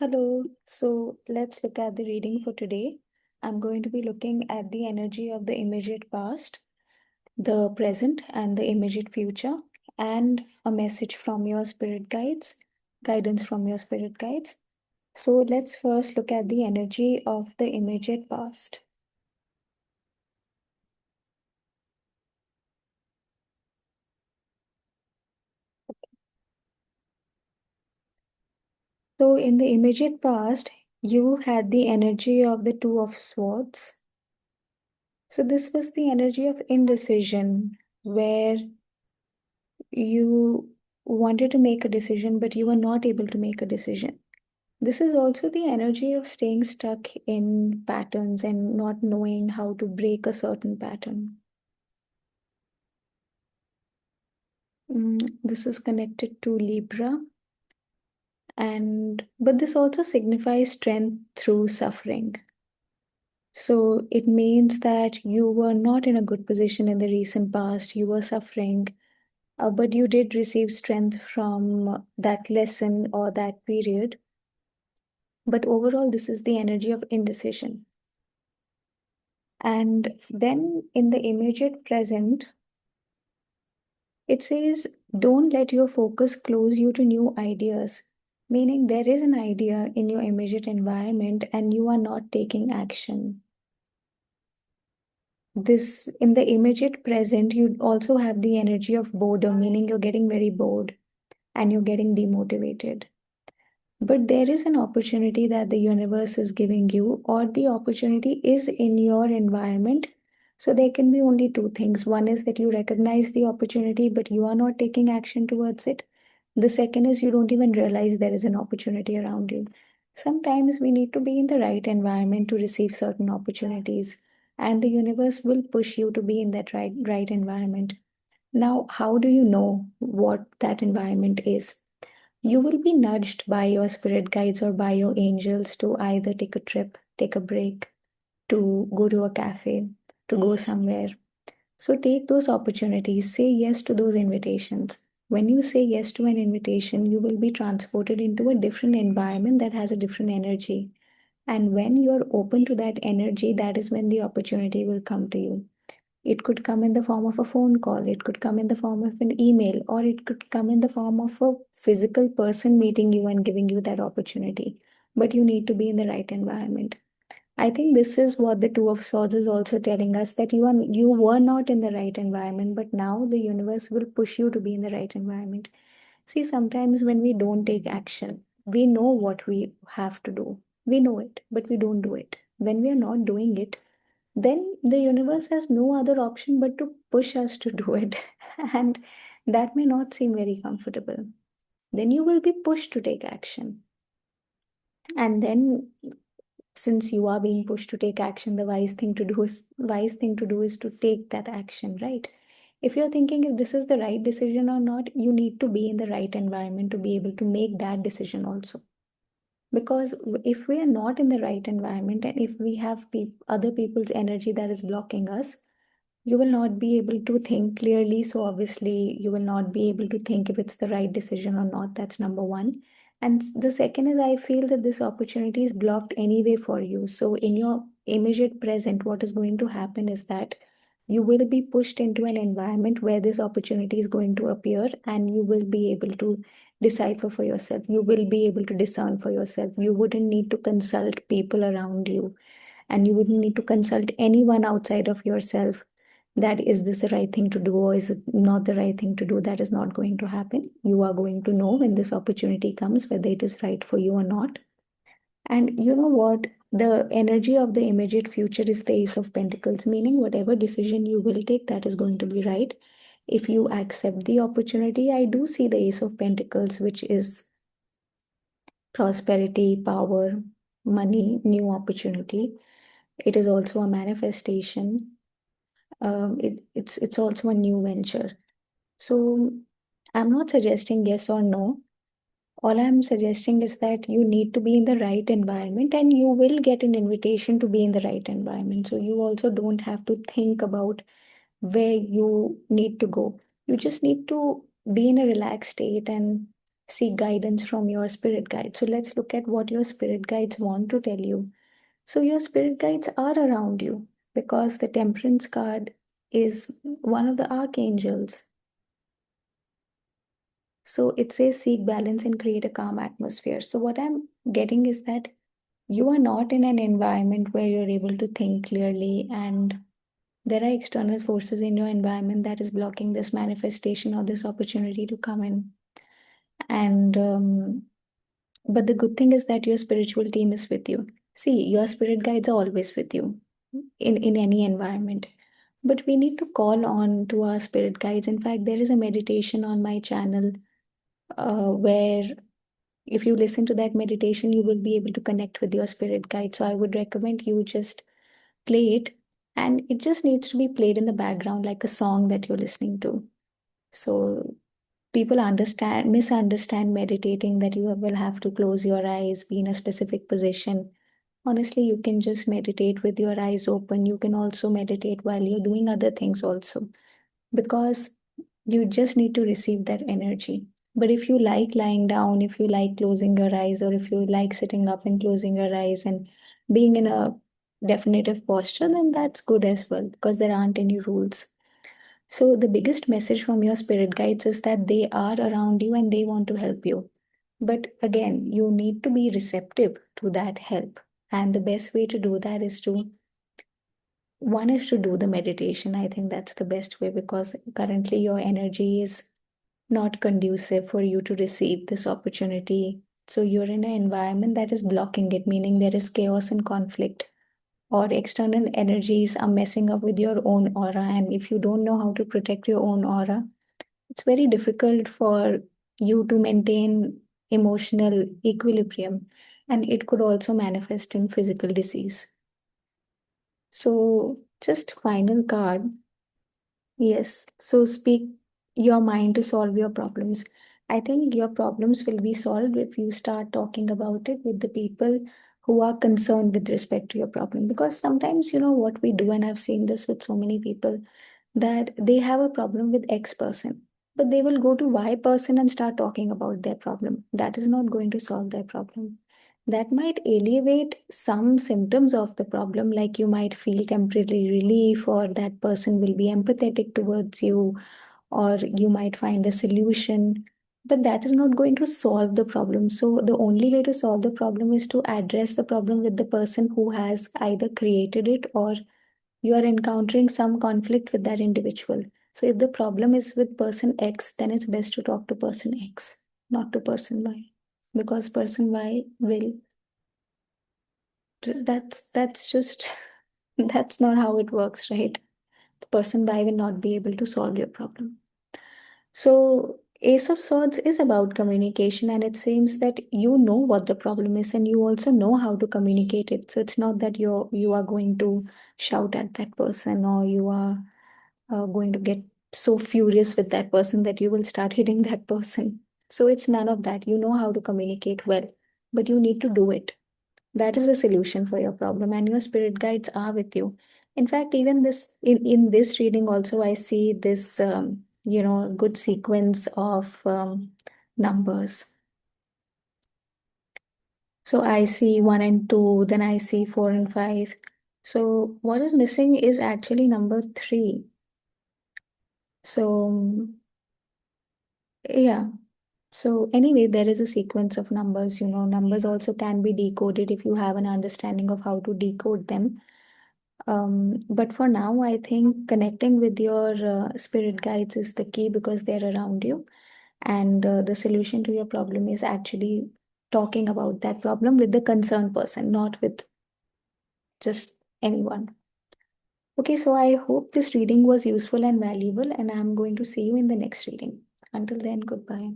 Hello. So let's look at the reading for today. I'm going to be looking at the energy of the immediate past, the present, and the immediate future, and a message from your spirit guides, guidance from your spirit guides. So let's first look at the energy of the immediate past. So in the immediate past, you had the energy of the Two of Swords. So this was the energy of indecision, where you wanted to make a decision, but you were not able to make a decision. This is also the energy of staying stuck in patterns and not knowing how to break a certain pattern. This is connected to Libra, and but this also signifies strength through suffering. So it means that you were not in a good position in the recent past. You were suffering, but you did receive strength from that lesson or that period. But overall, this is the energy of indecision. And then in the immediate present, it says, don't let your focus close you to new ideas. Meaning, there is an idea in your immediate environment and you are not taking action. This, in the immediate present, you also have the energy of boredom, meaning you're getting very bored and you're getting demotivated. But there is an opportunity that the universe is giving you, or the opportunity is in your environment. So there can be only two things. One is that you recognize the opportunity, but you are not taking action towards it. The second is you don't even realize there is an opportunity around you. Sometimes we need to be in the right environment to receive certain opportunities, and the universe will push you to be in that right environment. Now, how do you know what that environment is? You will be nudged by your spirit guides or by your angels to either take a trip, take a break, to go to a cafe, to go somewhere. So take those opportunities, say yes to those invitations. When you say yes to an invitation, you will be transported into a different environment that has a different energy. And when you are open to that energy, that is when the opportunity will come to you. It could come in the form of a phone call, it could come in the form of an email, or it could come in the form of a physical person meeting you and giving you that opportunity. But you need to be in the right environment. I think this is what the Two of Swords is also telling us, that you were not in the right environment, but now the universe will push you to be in the right environment. See, sometimes when we don't take action, we know what we have to do. We know it, but we don't do it. When we are not doing it, then the universe has no other option but to push us to do it. And that may not seem very comfortable. Then you will be pushed to take action. And then, since you are being pushed to take action, the wise thing to do is to take that action, right? If you're thinking if this is the right decision or not, you need to be in the right environment to be able to make that decision also. Because if we are not in the right environment and if we have other people's energy that is blocking us, you will not be able to think clearly. So obviously, you will not be able to think if it's the right decision or not. That's number one. And the second is, I feel that this opportunity is blocked anyway for you. So in your immediate present, what is going to happen is that you will be pushed into an environment where this opportunity is going to appear, and you will be able to decipher for yourself. You will be able to discern for yourself. You wouldn't need to consult people around you, and you wouldn't need to consult anyone outside of yourself, that is this the right thing to do or is it not the right thing to do. That is not going to happen. You are going to know when this opportunity comes whether it is right for you or not. And you know what, the energy of the immediate future is the Ace of Pentacles, meaning whatever decision you will take, that is going to be right if you accept the opportunity. I do see the Ace of Pentacles, which is prosperity, power, money, new opportunity. It is also a manifestation. It's also a new venture. So I'm not suggesting yes or no. All I'm suggesting is that you need to be in the right environment and you will get an invitation to be in the right environment. So you also don't have to think about where you need to go. You just need to be in a relaxed state and seek guidance from your spirit guides. So let's look at what your spirit guides want to tell you. So your spirit guides are around you because the Temperance card is one of the archangels. So it says seek balance and create a calm atmosphere. So what I'm getting is that you are not in an environment where you're able to think clearly, and there are external forces in your environment that is blocking this manifestation or this opportunity to come in. And but the good thing is that your spiritual team is with you. See, your spirit guides are always with you in any environment. But we need to call on to our spirit guides. In fact, there is a meditation on my channel where if you listen to that meditation, you will be able to connect with your spirit guide. So I would recommend you just play it, and it just needs to be played in the background like a song that you're listening to. So people misunderstand meditating that you will have to close your eyes, be in a specific position. Honestly, you can just meditate with your eyes open. You can also meditate while you're doing other things also, because you just need to receive that energy. But if you like lying down, if you like closing your eyes, or if you like sitting up and closing your eyes and being in a definitive posture, then that's good as well, because there aren't any rules. So, the biggest message from your spirit guides is that they are around you and they want to help you. But again, you need to be receptive to that help. And the best way to do that is to one is to do the meditation. I think that's the best way, because currently your energy is not conducive for you to receive this opportunity. So you're in an environment that is blocking it, meaning there is chaos and conflict, or external energies are messing up with your own aura. And if you don't know how to protect your own aura, it's very difficult for you to maintain emotional equilibrium. And it could also manifest in physical disease. So, just final card. Yes, so speak your mind to solve your problems. I think your problems will be solved if you start talking about it with the people who are concerned with respect to your problem. Because sometimes, what we do, and I've seen this with so many people, that they have a problem with X person, but they will go to Y person and start talking about their problem. That is not going to solve their problem. That might alleviate some symptoms of the problem, like you might feel temporary relief, or that person will be empathetic towards you, or you might find a solution. But that is not going to solve the problem. So, the only way to solve the problem is to address the problem with the person who has either created it, or you are encountering some conflict with that individual. So if the problem is with person X, then it's best to talk to person X, not to person Y, because person Y will. That's just that's not how it works, right? The person Y will not be able to solve your problem. So, Ace of Swords is about communication, and it seems that you know what the problem is, and you also know how to communicate it. So it's not that you are going to shout at that person, or you are going to get so furious with that person that you will start hitting that person. So it's none of that. You know how to communicate well, but you need to do it. That is a solution for your problem, and your spirit guides are with you. In fact, even this in this reading also, I see this good sequence of numbers. So I see 1 and 2, then I see 4 and 5. So what is missing is actually number 3. So yeah. So anyway, there is a sequence of numbers. Numbers also can be decoded if you have an understanding of how to decode them. But for now, I think connecting with your spirit guides is the key, because they're around you. And the solution to your problem is actually talking about that problem with the concerned person, not with just anyone. Okay, so I hope this reading was useful and valuable, and I'm going to see you in the next reading. Until then, goodbye.